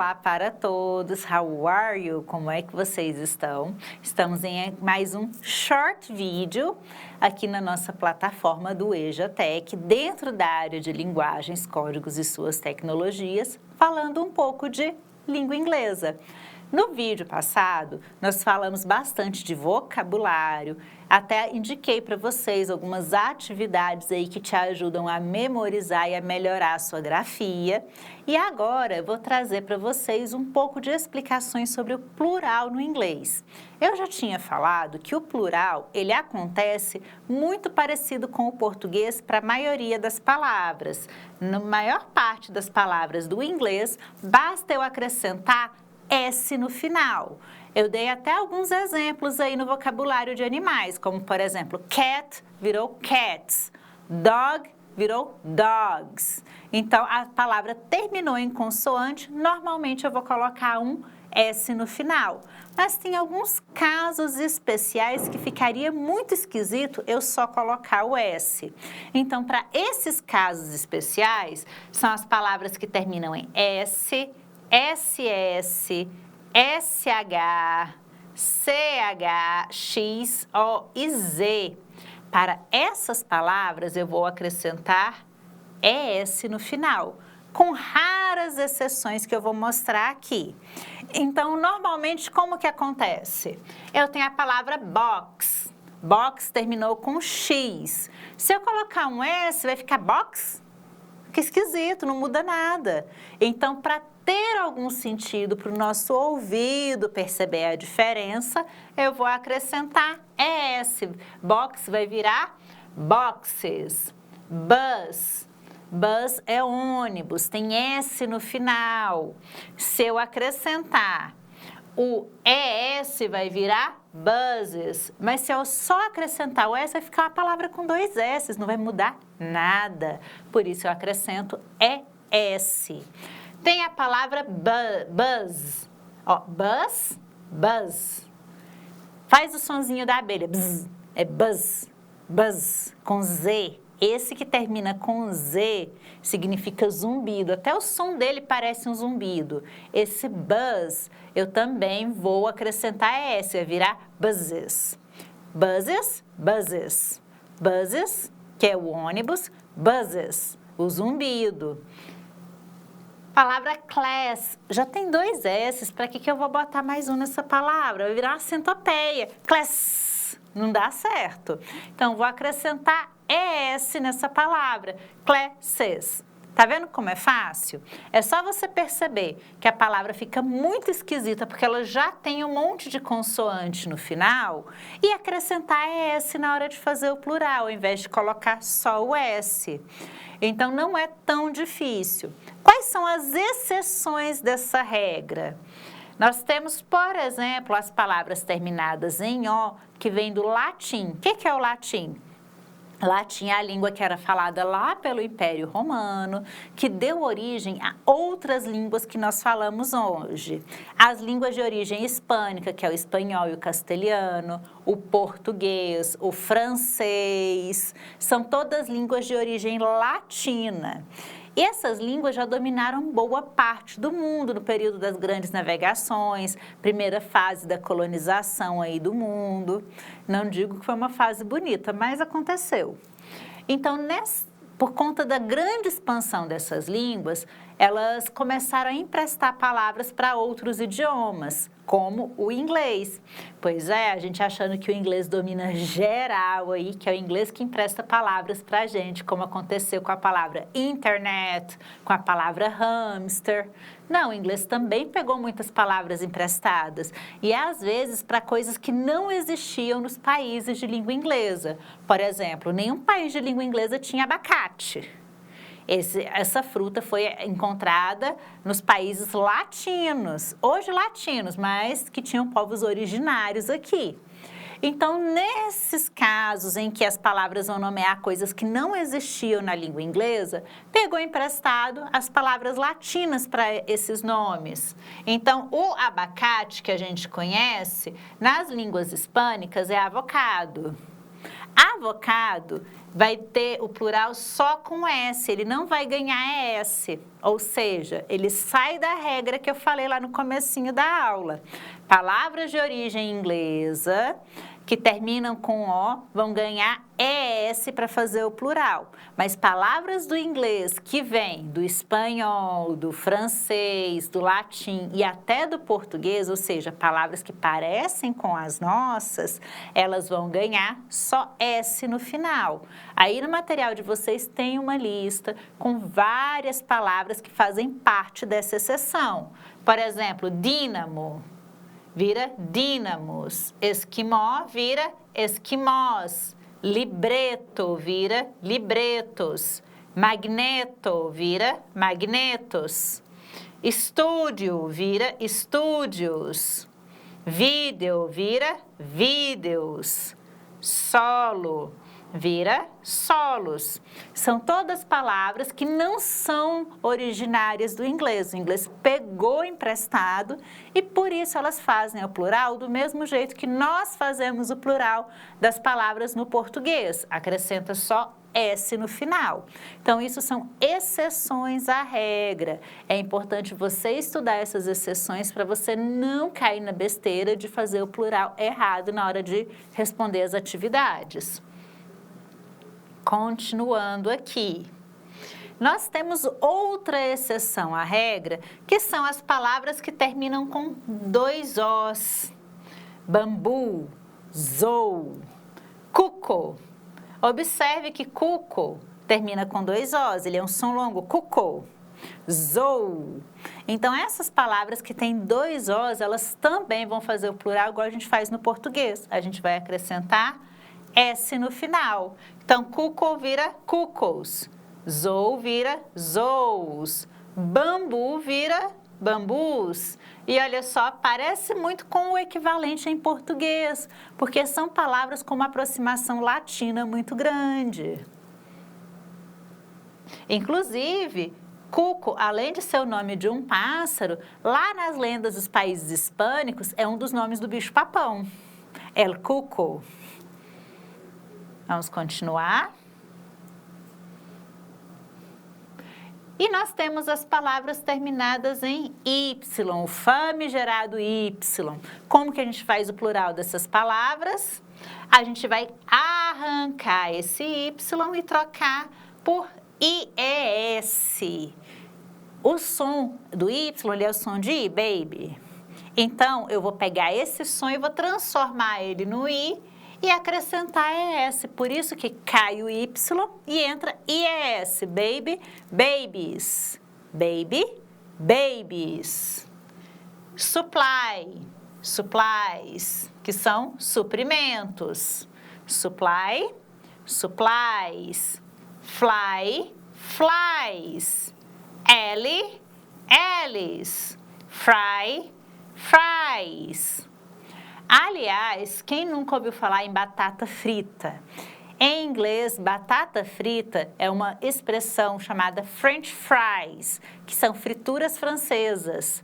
Olá para todos, how are you? Como é que vocês estão? Estamos em mais um short vídeo aqui na nossa plataforma do EJATEC, dentro da área de linguagens, códigos e suas tecnologias, falando um pouco de língua inglesa. No vídeo passado, nós falamos bastante de vocabulário, até indiquei para vocês algumas atividades aí que te ajudam a memorizar e a melhorar a sua grafia. E agora eu vou trazer para vocês um pouco de explicações sobre o plural no inglês. Eu já tinha falado que o plural, ele acontece muito parecido com o português para a maioria das palavras. Na maior parte das palavras do inglês, basta eu acrescentar S no final. Eu dei até alguns exemplos aí no vocabulário de animais, como por exemplo, cat virou cats, dog virou dogs. Então, a palavra terminou em consoante, normalmente eu vou colocar um S no final. Mas tem alguns casos especiais que ficaria muito esquisito eu só colocar o S. Então, para esses casos especiais, são as palavras que terminam em S, SS, SH, CH, X, O e Z. Para essas palavras, eu vou acrescentar ES no final, com raras exceções que eu vou mostrar aqui. Então, normalmente, como que acontece? Eu tenho a palavra box. Box terminou com X. Se eu colocar um S, vai ficar box? Fica esquisito, não muda nada. Então, para ter algum sentido para o nosso ouvido perceber a diferença, eu vou acrescentar ES. Box vai virar boxes. Bus. Bus é ônibus, tem S no final. Se eu acrescentar o ES, vai virar buses. Mas se eu só acrescentar o S, vai ficar uma palavra com dois S, não vai mudar nada. Por isso eu acrescento ES. Tem a palavra buzz. Ó, buzz, buzz. Faz o sonzinho da abelha. Bzz, é buzz, buzz, com Z. Esse que termina com Z significa zumbido. Até o som dele parece um zumbido. Esse buzz, eu também vou acrescentar S, vai virar buzzes. Buzzes, buzzes. Buzzes, que é o ônibus. Buzzes, o zumbido. Palavra class, já tem dois S, para que eu vou botar mais um nessa palavra? Vai virar uma centopeia. Class, não dá certo. Então, vou acrescentar ES nessa palavra, classes. Tá vendo como é fácil? É só você perceber que a palavra fica muito esquisita porque ela já tem um monte de consoante no final e acrescentar ES na hora de fazer o plural, ao invés de colocar só o S. Então, não é tão difícil. Quais são as exceções dessa regra? Nós temos, por exemplo, as palavras terminadas em O, que vem do latim. O que é o latim? Latim é a língua que era falada lá pelo Império Romano, que deu origem a outras línguas que nós falamos hoje. As línguas de origem hispânica, que é o espanhol e o castelhano, o português, o francês, são todas línguas de origem latina. E essas línguas já dominaram boa parte do mundo no período das grandes navegações, primeira fase da colonização aí do mundo. Não digo que foi uma fase bonita, mas aconteceu. Então, por conta da grande expansão dessas línguas, elas começaram a emprestar palavras para outros idiomas, como o inglês. Pois é, a gente achando que o inglês domina geral aí, que é o inglês que empresta palavras para a gente, como aconteceu com a palavra internet, com a palavra hamster. Não, o inglês também pegou muitas palavras emprestadas e às vezes para coisas que não existiam nos países de língua inglesa. Por exemplo, nenhum país de língua inglesa tinha abacate. Essa fruta foi encontrada nos países latinos, hoje latinos, mas que tinham povos originários aqui. Então, nesses casos em que as palavras vão nomear coisas que não existiam na língua inglesa, pegou emprestado as palavras latinas para esses nomes. Então, o abacate que a gente conhece, nas línguas hispânicas, é avocado. Avocado vai ter o plural só com S, ele não vai ganhar S, ou seja, ele sai da regra que eu falei lá no comecinho da aula. Palavras de origem inglesa que terminam com O vão ganhar ES para fazer o plural. Mas palavras do inglês que vêm do espanhol, do francês, do latim e até do português, ou seja, palavras que parecem com as nossas, elas vão ganhar só S no final. Aí no material de vocês tem uma lista com várias palavras que fazem parte dessa exceção. Por exemplo, dínamo vira dínamos, esquimó vira esquimós, libreto vira libretos, magneto vira magnetos, estúdio vira estúdios, vídeo vira vídeos, solo vira solos. São todas palavras que não são originárias do inglês. O inglês pegou emprestado e por isso elas fazem o plural do mesmo jeito que nós fazemos o plural das palavras no português. Acrescenta só S no final. Então, isso são exceções à regra. É importante você estudar essas exceções para você não cair na besteira de fazer o plural errado na hora de responder as atividades. Continuando aqui, nós temos outra exceção à regra, que são as palavras que terminam com dois Os. Bambu, zou, cuco. Observe que cuco termina com dois Os, ele é um som longo, cuco, zou. Então, essas palavras que têm dois Os, elas também vão fazer o plural igual a gente faz no português. A gente vai acrescentar S no final. Então, cuco vira cucos, zou vira zous, bambu vira bambus. E olha só, parece muito com o equivalente em português, porque são palavras com uma aproximação latina muito grande. Inclusive, cuco, além de ser o nome de um pássaro, lá nas lendas dos países hispânicos, é um dos nomes do bicho-papão, el cuco. Vamos continuar. E nós temos as palavras terminadas em Y, o famigerado Y. Como que a gente faz o plural dessas palavras? A gente vai arrancar esse Y e trocar por IES. O som do Y, ele é o som de I, baby. Então, eu vou pegar esse som e vou transformar ele no I e acrescentar ES, por isso que cai o Y e entra IES, baby, babies, baby, babies. Supply, supplies, que são suprimentos. Supply, supplies. Fly, flies. Ellie, ellies. Fry, fries. Aliás, quem nunca ouviu falar em batata frita? Em inglês, batata frita é uma expressão chamada French fries, que são frituras francesas.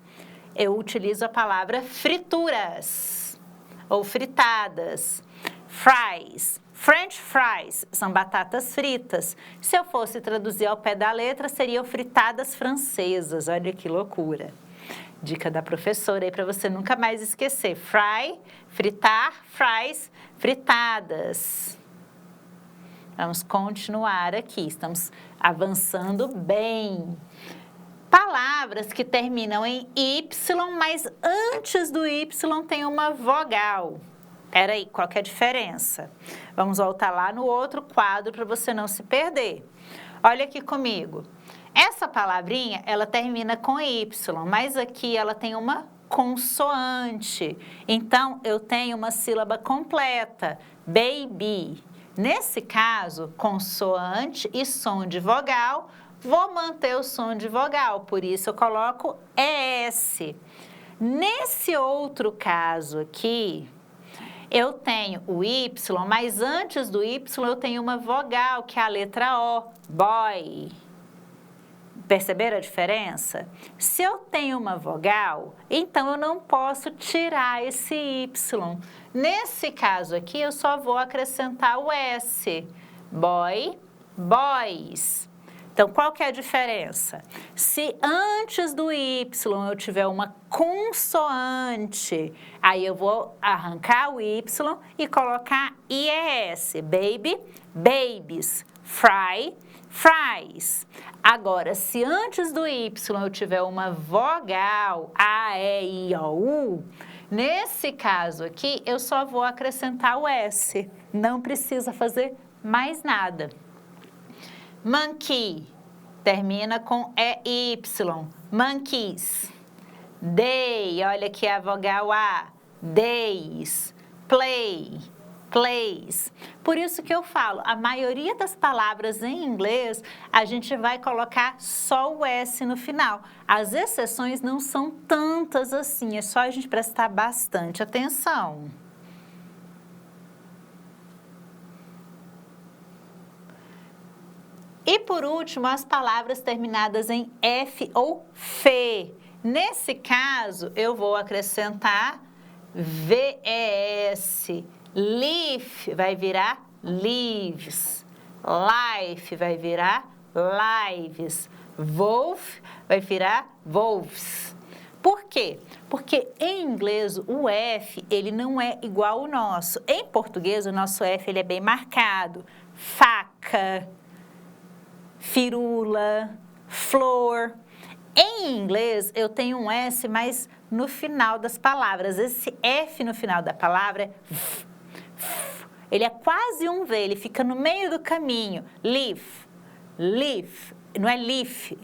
Eu utilizo a palavra frituras ou fritadas. Fries, French fries, são batatas fritas. Se eu fosse traduzir ao pé da letra, seriam fritadas francesas. Olha que loucura. Dica da professora aí para você nunca mais esquecer. Fry, fritar, fries, fritadas. Vamos continuar aqui, estamos avançando bem. Palavras que terminam em Y, mas antes do Y tem uma vogal. Espera aí, qual que é a diferença? Vamos voltar lá no outro quadro para você não se perder. Olha aqui comigo. Essa palavrinha, ela termina com Y, mas aqui ela tem uma consoante. Então, eu tenho uma sílaba completa, baby. Nesse caso, consoante e som de vogal, vou manter o som de vogal, por isso eu coloco ES. Nesse outro caso aqui, eu tenho o Y, mas antes do Y eu tenho uma vogal, que é a letra O, boy. Perceberam a diferença? Se eu tenho uma vogal, então eu não posso tirar esse Y. Nesse caso aqui, eu só vou acrescentar o S. Boy, boys. Então, qual que é a diferença? Se antes do Y eu tiver uma consoante, aí eu vou arrancar o Y e colocar IES. Baby, babies. Fry, fries. Agora, se antes do Y eu tiver uma vogal, A, E, I, O, U, nesse caso aqui, eu só vou acrescentar o S. Não precisa fazer mais nada. Monkey, termina com EY. Monkeys. Day, olha aqui a vogal A. Days. Play. Plays. Por isso que eu falo, a maioria das palavras em inglês, a gente vai colocar só o S no final. As exceções não são tantas assim, é só a gente prestar bastante atenção. E por último, as palavras terminadas em F ou FE. Nesse caso, eu vou acrescentar VES. Leaf vai virar leaves. Life vai virar lives. Wolf vai virar wolves. Por quê? Porque em inglês o F ele não é igual ao nosso. Em português o nosso F ele é bem marcado. Faca, firula, flor. Em inglês eu tenho um S, mas no final das palavras. Esse F no final da palavra é ele é quase um V, ele fica no meio do caminho. Leaf, leaf, não é leaf.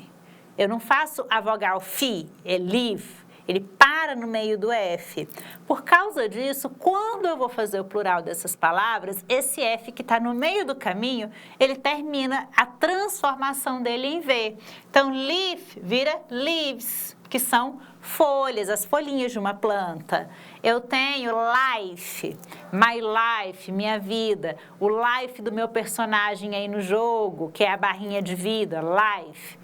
Eu não faço a vogal fi, é leaf. Ele para no meio do F. Por causa disso, quando eu vou fazer o plural dessas palavras, esse F que está no meio do caminho, ele termina a transformação dele em V. Então, leaf vira leaves, que são folhas, as folhinhas de uma planta. Eu tenho life, my life, minha vida. O life do meu personagem aí no jogo, que é a barrinha de vida, life.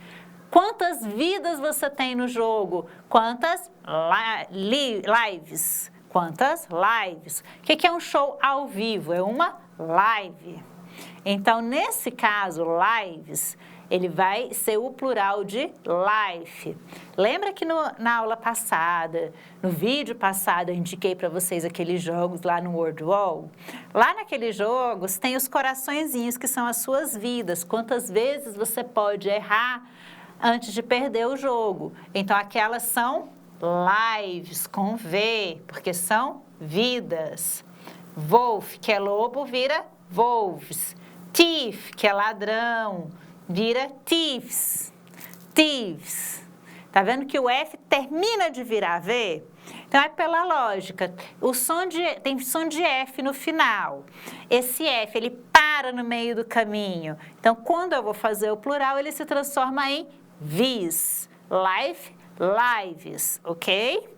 Quantas vidas você tem no jogo? Quantas lives? Quantas lives? O que é um show ao vivo? É uma live. Então, nesse caso, lives, ele vai ser o plural de life. Lembra que na aula passada, no vídeo passado, eu indiquei para vocês aqueles jogos lá no Word Wall? Lá naqueles jogos tem os coraçõezinhos que são as suas vidas. Quantas vezes você pode errar antes de perder o jogo. Então, aquelas são lives, com V, porque são vidas. Wolf, que é lobo, vira wolves. Thief, que é ladrão, vira thieves. Thieves. Tá vendo que o F termina de virar V? Então, é pela lógica. Tem som de F no final. Esse F, ele para no meio do caminho. Então, quando eu vou fazer o plural, ele se transforma em Vis, life, lives, ok?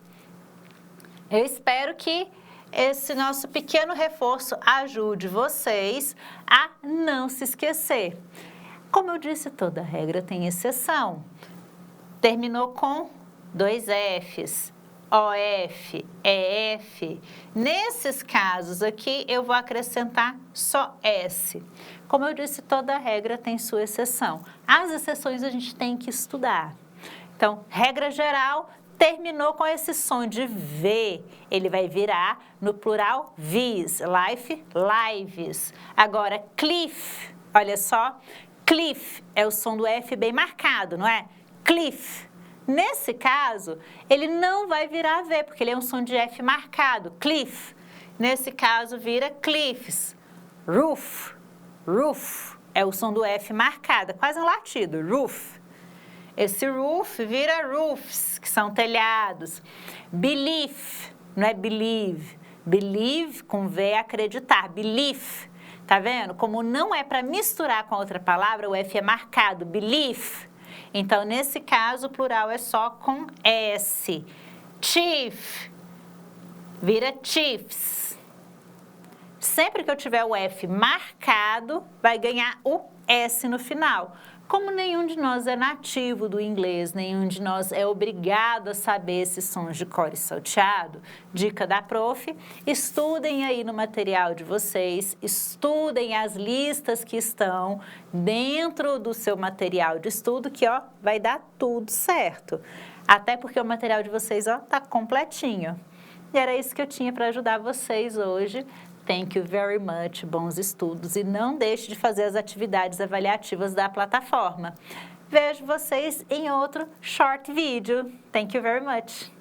Eu espero que esse nosso pequeno reforço ajude vocês a não se esquecer. Como eu disse, toda regra tem exceção. Terminou com 2 Fs, OF, EF. Nesses casos aqui, eu vou acrescentar só S. Como eu disse, toda regra tem sua exceção. As exceções a gente tem que estudar. Então, regra geral, terminou com esse som de V. Ele vai virar no plural vis, life, lives. Agora, cliff, olha só, cliff é o som do F bem marcado, não é? Cliff. Nesse caso, ele não vai virar V, porque ele é um som de F marcado, cliff. Nesse caso, vira cliffs. Roof, roof, é o som do F marcado, quase um latido, roof. Esse roof vira roofs, que são telhados. Belief, não é believe. Believe com V é acreditar, belief. Tá vendo? Como não é para misturar com a outra palavra, o F é marcado, belief. Então, nesse caso, o plural é só com S. Chief, vira chiefs. Sempre que eu tiver o F marcado, vai ganhar o S no final. Como nenhum de nós é nativo do inglês, nenhum de nós é obrigado a saber esses sons de cor e salteado, dica da prof, estudem aí no material de vocês, estudem as listas que estão dentro do seu material de estudo, que ó, vai dar tudo certo. Até porque o material de vocês ó, tá completinho. E era isso que eu tinha para ajudar vocês hoje. Thank you very much, bons estudos e não deixe de fazer as atividades avaliativas da plataforma. Vejo vocês em outro short vídeo. Thank you very much.